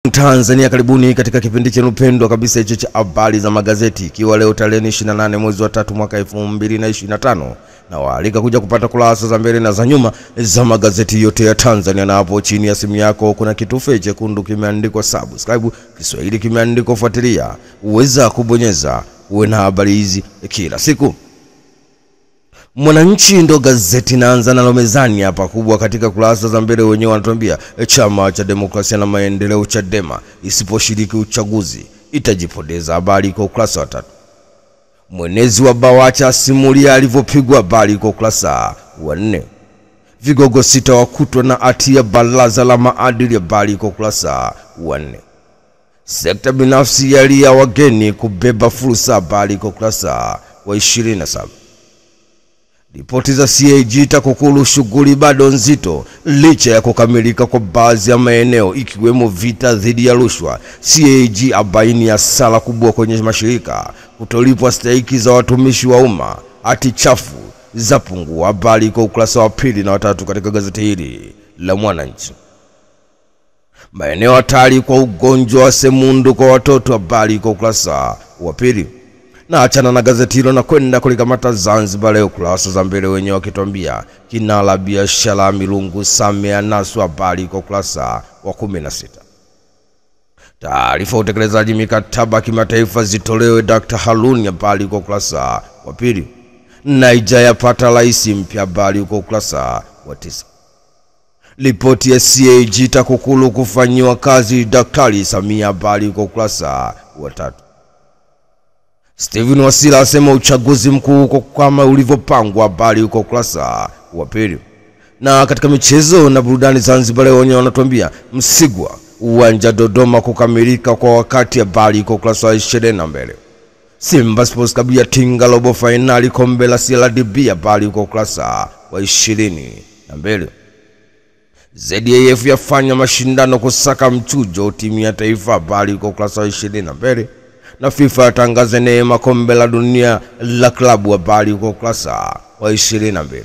Tanzania, karibuni katika kipindi chenu pendwa kabisa hicho cha habari za magazeti, ikiwa leo tarehe 28 mwezi wa 3 mwaka 2025, na waalika kuja kupata kurasa za mbele na za nyuma za magazeti yote ya Tanzania. Na hapo chini ya simu yako kuna kitufe chekundu kimeandikwa subscribe, Kiswahili kimeandikwa fuatilia, uweza kubonyeza uwe na habari hizi kila siku. Mwananchi ndo gazeti naanza nalo mezani hapa kubwa katika kurasa za mbele. Wenyewe wanatuambia chama cha demokrasia na maendeleo Chadema isiposhiriki uchaguzi itajipoteza. Habari kwa ukurasa wa 3. Mwenezi wa Bawacha simulia alivyopigwa. Habari kwa ukurasa wa 4. Vigogo 6 wakutwa na hatia baraza la maadili. Habari kwa ukurasa wa 4. Sekta binafsi yalia wageni kubeba fursa. Habari kwa ukurasa wa 27. Ripoti za CAG TAKUKURU shughuli bado nzito licha ya kukamilika kwa baadhi ya maeneo ikiwemo vita dhidi ya rushwa. CAG abaini hasara kubwa kwenye mashirika, kutolipwa stahiki za watumishi wa umma, hati chafu za pungua. Habari kwa ukurasa wa 2 na 3 katika gazeti hili la Mwananchi. Maeneo hatari kwa ugonjwa wa semundu kwa watoto. Habari kwa ukurasa wa 2. Na achana na gazeti hilo na kwenda kulikamata Zanzibar Leo, kurasa za mbele wenyewe wakituambia kinara biashara Milungu Samia nasu. Habari kwa ukurasa wa 16. Taarifa utekelezaji mikataba kimataifa zitolewe Dr. Haruni. Habari kwa ukurasa wa 2. Nigeria yapata rais mpya. Habari kwa ukurasa wa 9. Ripoti ya CAG TAKUKURU kufanyiwa kazi Daktari Samia. Habari kwa ukurasa wa 3. Steven Wasira asema uchaguzi mkuu uko kama ulivyopangwa. Habari uko ukurasa wa 2. Na katika michezo na burudani Zanzibar Leo wenyewe wanatuambia Msigwa uwanja Dodoma kukamilika kwa wakati. Habari uko ukurasa wa 22. Simba Sports kabia tinga robo finali kombe la CRDB. Habari uko ukurasa wa 22. ZAF yafanya mashindano kusaka mchujo timu ya taifa. Habari uko ukurasa wa 22. Na FIFA yatangaza neema kombe la dunia la klabu. Habari kwa ukurasa wa 22.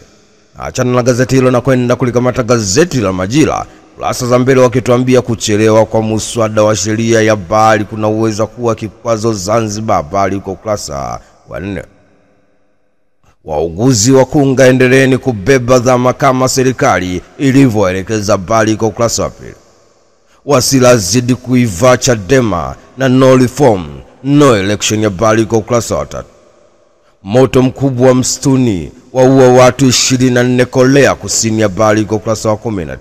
Achana na gazeti hilo na kwenda kulikamata gazeti la Majira, kurasa za mbele wakituambia kuchelewa kwa muswada wa sheria ya habari kuna uwezo kuwa kikwazo Zanzibar. Habari kwa ukurasa wa 4. Wauguzi wakunga endeleeni kubeba dhama kama serikali ilivyoelekeza. Habari kwa ukurasa wa 2. Wasira zidi kuiva Chadema na no reform no election. Habari kwa ukurasa wa 3. Moto mkubwa msituni waua watu 24 Korea Kusini. Habari kwa ukurasa wa 19.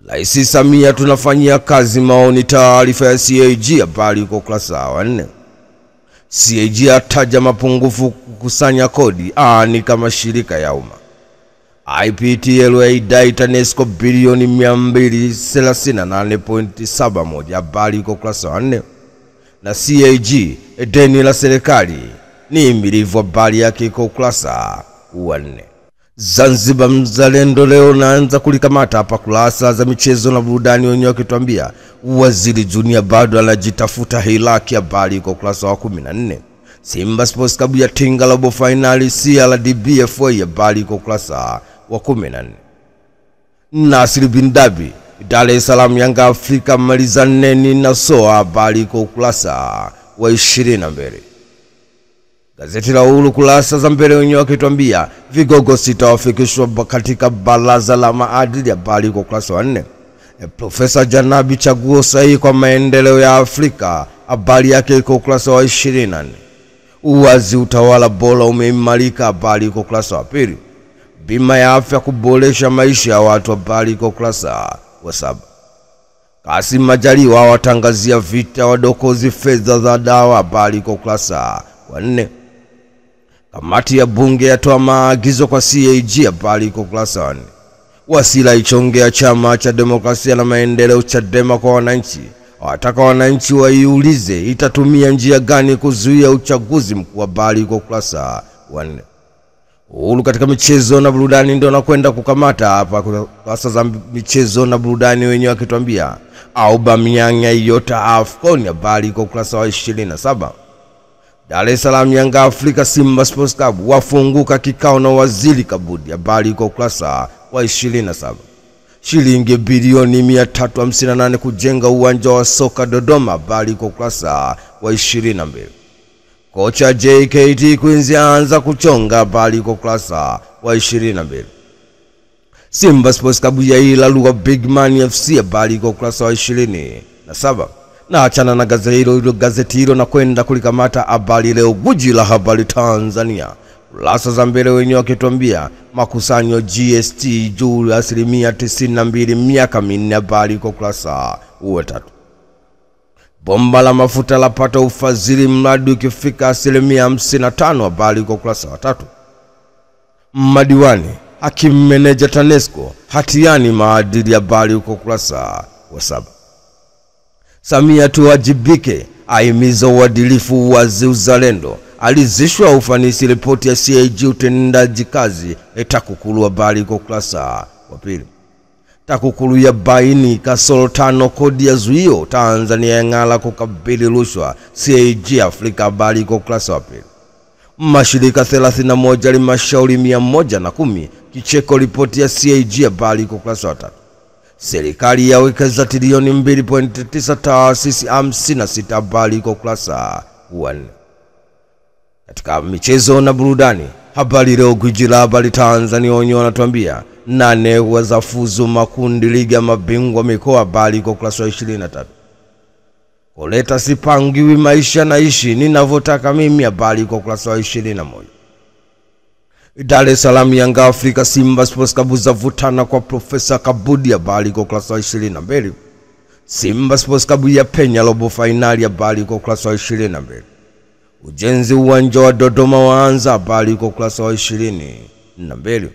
Rais Samia tunafanyia kazi maoni taarifa ya CAG. Habari kwa ukurasa wa 4. CAG ataja mapungufu kukusanya kodi ni kama shirika ya umma. IPTL dai TANESCO bilioni 238.71. Habari kwa ukurasa wa 4. Na CAG deni la serikali ni milivu. Habari yake kwa ukurasa wa 4. Zanzibar Mzalendo Leo naanza kulikamata hapa kurasa za michezo na burudani wenyewe wakituambia Waziri Junior bado anajitafuta hilaki. Habari kwa ukurasa wa 14. Simba Sports kabia tinga robo finali CRDB FA. Habari kwa ukurasa wa 14. Nasir bin Dabi Dar es Salaam Yanga Afrika malizaneni na soa. Habari kwa ukurasa wa 22. Gazeti la Uhuru kurasa za mbele wenyewe wakituambia vigogo 6 wafikishwa katika baraza la maadili. Habari kwa ukurasa wa 4. Profesa Janabi chaguo sahihi kwa maendeleo ya Afrika. Habari yake kwa ukurasa wa 24. Uwazi utawala bora umeimarika. Habari kwa ukurasa wa 2. Bima ya afya kuboresha maisha ya watu. Habari kwa ukurasa wa 7. Kassim Majaliwa watangazia vita wadokozi fedha za dawa. Habari kwa ukurasa wa 4. Kamati ya bunge yatoa maagizo kwa CAG. Habari kwa ukurasa wa 4. Wasira ichongea chama cha demokrasia na maendeleo Chadema kwa wananchi, wataka wananchi waiulize itatumia njia gani kuzuia uchaguzi mkuu. Habari kwa ukurasa wa 4. Uhuru katika michezo na burudani ndio nakwenda kukamata hapa kurasa za michezo na burudani wenyewe wakituambia Aubameyang yota AFCON. Habari kwa ukurasa wa 27. Dar es Salaam Yanga Afrika Simba Sports Club wafunguka kikao na Waziri Kabudi. Habari kwa ukurasa wa 27. Shilingi bilioni 358 kujenga uwanja wa soka Dodoma, habari iko ukurasa wa 22. Kocha JKT Queens aanza kuchonga, habari iko ukurasa wa 22. Simba Sports Club yaila lugha Big Man FC, habari iko ukurasa wa 27. Na achana na gazeti hilo na kwenda kulikamata Habari Leo, guji la habari Tanzania. Kurasa za mbele wenyewe wakituambia makusanyo GST juu 92% miaka 4, habari iko ukurasa wa 3. Bomba la mafuta lapata ufadhili mradi ukifika 55%, habari iko ukurasa wa 3. Madiwani hakimu meneja TANESCO hatiani maadili, habari iko ukurasa wa 7. Samia tuwajibike, ahimiza uadilifu, wazi, uzalendo, alizishwa ufanisi, ripoti ya CAG utendaji kazi TAKUKURU, habari iko ukurasa wa 2. TAKUKURU ya baini kasoro 5 kodi ya zuio, Tanzania yang'ala kukabili rushwa, CAG Afrika, habari iko ukurasa wa 2. Mashirika 31 halmashauri 110 kicheko, ripoti ya CAG, habari iko ukurasa wa 3. Serikali yawekeza trilioni 2.9 taasisi 56, habari iko ukurasa wa 4. Katika michezo na burudani, Habari Leo, gwiji la habari Tanzania wenyewe wanatuambia 8 wazafuzu makundi ligi ya mabingwa mikoa, habari iko ukurasa wa 23. Koleta sipangiwi maisha naishi ninavyotaka mimi, habari iko ukurasa wa 21. Dar es Salaam Yanga Afrika Simba Sports Club zavutana kwa Profesa Kabudi, habari iko ukurasa wa 22. Simba Sports Club ya penya robo finali, habari iko ukurasa wa 22. Ujenzi uwanja wa Dodoma waanza, habari iko ukurasa wa 22.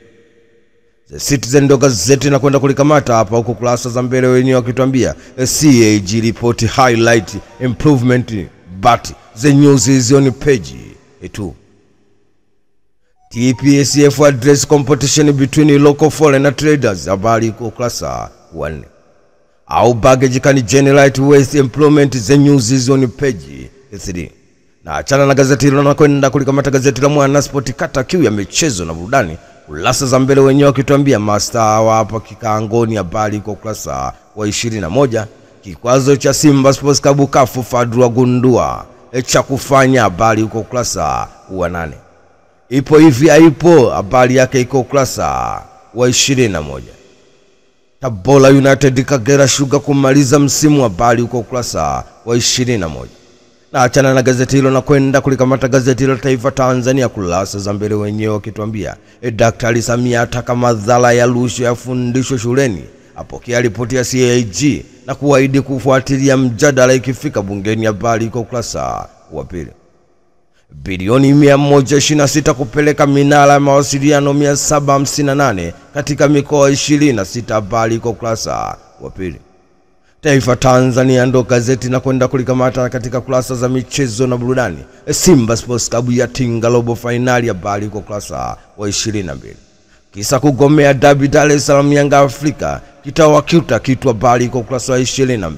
The Citizen ndo gazeti na kwenda kulikamata hapa huko kurasa za mbele wenyewe wakituambia CAG report highlight improvement but the news is on page 2. TPSF address competition between local foreign traders, habari iko ukurasa wa 4. Au baggage can generate waste employment, the news is on page 3. Na achana na gazeti hilo na kwenda kulikamata gazeti la Mwanaspoti, kata kiu ya michezo na burudani. Kurasa za mbele wenyewe wakituambia master hapa kikaangoni, habari iko ukurasa wa 21. Kikwazo cha Simba Sports Club kafu Fadru gundua cha kufanya, habari iko ukurasa wa 8. Ipo hivi haipo, habari yake iko ukurasa wa 21. Tabora United Kagera Sugar kumaliza msimu, habari iko ukurasa wa 21. Na achana na gazeti hilo na kwenda kulikamata gazeti la Taifa Tanzania, kurasa za mbele wenyewe wakituambia Daktari Samia ataka madhara ya rushwa yafundishwe shuleni, apokea ripoti ya CAG na kuahidi kufuatilia mjadala ikifika bungeni, habari iko ukurasa wa 2. Bilioni 126 kupeleka minara ya mawasiliano 758 katika mikoa 26, habari iko ukurasa wa 2. Taifa Tanzania ndo gazeti na kwenda kulikamata katika kurasa za michezo na burudani. Simba Sports Club ya tinga robo finali, habari iko ukurasa wa 22. Kisa kugomea dabi Dar es Salaam Yanga Afrika kitawakuta kitu, habari iko ukurasa wa 22.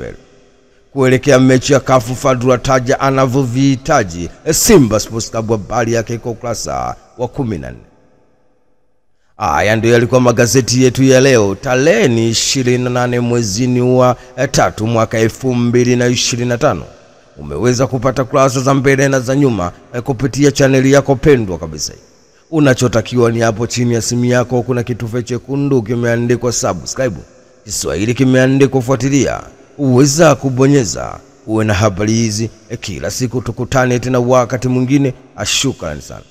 Kuelekea mechi ya kafu Fadru ataja anavyovihitaji Simba Sports Club, habari yake iko ukurasa wa 14. Haya ndio yalikuwa magazeti yetu ya leo, tarehe 28 mwezi wa 3 mwaka 2025. Umeweza kupata kurasa za mbele na za nyuma kupitia chaneli yako pendwa kabisa. Unachotakiwa ni hapo chini ya simu yako kuna kitufe chekundu kimeandikwa subscribe, Kiswahili kimeandikwa fuatilia, uweza kubonyeza uwe na habari hizi kila siku. Tukutane tena wakati mwingine. Shukrani sana.